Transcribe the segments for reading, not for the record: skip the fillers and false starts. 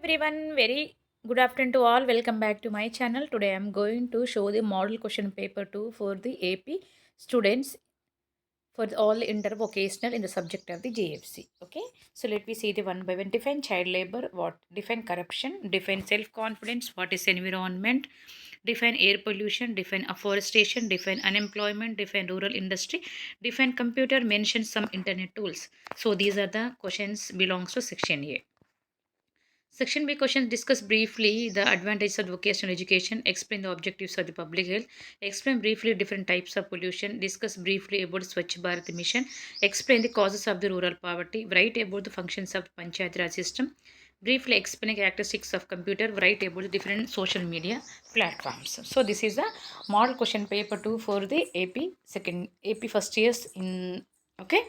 everyone, very good afternoon to all. Welcome back to my channel. Today I am going to show the model question paper 2 for the AP students for all intervocational in the subject of the JFC. Okay, so let me see the one by one. Define child labor, what define corruption, define self-confidence, what is environment, define air pollution, define afforestation, define unemployment, define rural industry, define computer, mention some internet tools. So these are the questions belongs to section A. Section B questions discuss briefly the advantages of vocational education, explain the objectives of the public health, explain briefly different types of pollution, discuss briefly about Swachh Bharat mission, explain the causes of the rural poverty, write about the functions of the Panchayat Raj system, briefly explain the characteristics of computer, write about the different social media platforms. So this is the model question paper 2 for the AP first years in okay.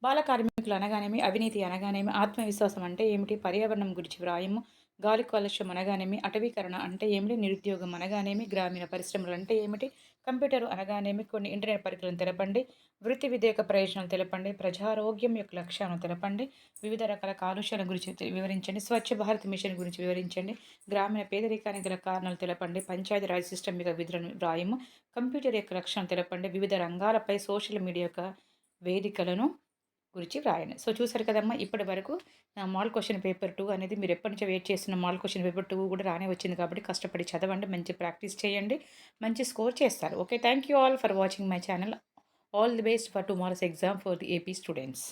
బాల కార్మికులు అనగానేమి, అవినీతి అనగానేమి, ఆత్మవిశ్వాసం అంటే ఏమిటి, పర్యావరణం గురించి వ్రాయము, గాలి కాలుష్యం అనగానేమి, అటవీకరణ అంటే ఏమిటి, నిరుద్యోగం అనగానేమి, గ్రామీణ పరిశ్రమలు అంటే ఏమిటి, కంప్యూటర్ అనగానేమి, కొన్ని ఇంటర్నెట్ పరికరాలను తెలపండి, వృత్తి విధేయక ప్రయోజనాలు తెలపండి, ప్రజారోగ్యం యొక్క లక్ష్యాలను తెలపండి, వివిధ రకాల కాలుష్యాల గురించి వివరించండి, స్వచ్ఛ భారత్ మిషన్ గురించి వివరించండి, గ్రామీణ పేదరికానికి గల కారణాలు తెలపండి, పంచాయతీ రాజ్ సిస్టమ్ యొక్క విధులను వ్రాయము, కంప్యూటర్ యొక్క లక్ష్యాలను తెలపండి, వివిధ రంగాలపై సోషల్ మీడియా యొక్క వేదికలను గురించి వ్రాయండి. సో చూసారు కదమ్మా, ఇప్పటి వరకు నా మోడల్ క్వశ్చన్ పేపర్ 2 అనేది మీరు ఎప్పటి నుంచో వెయిట్ చేస్తున్న మోడల్ క్వశ్చన్ పేపర్ 2 కూడా రానే వచ్చింది కాబట్టి కష్టపడి చదవండి, మంచి ప్రాక్టీస్ చేయండి, మంచి స్కోర్ చేస్తారు. Okay, thank you all for watching my channel. All the best for tomorrow's exam for the AP students.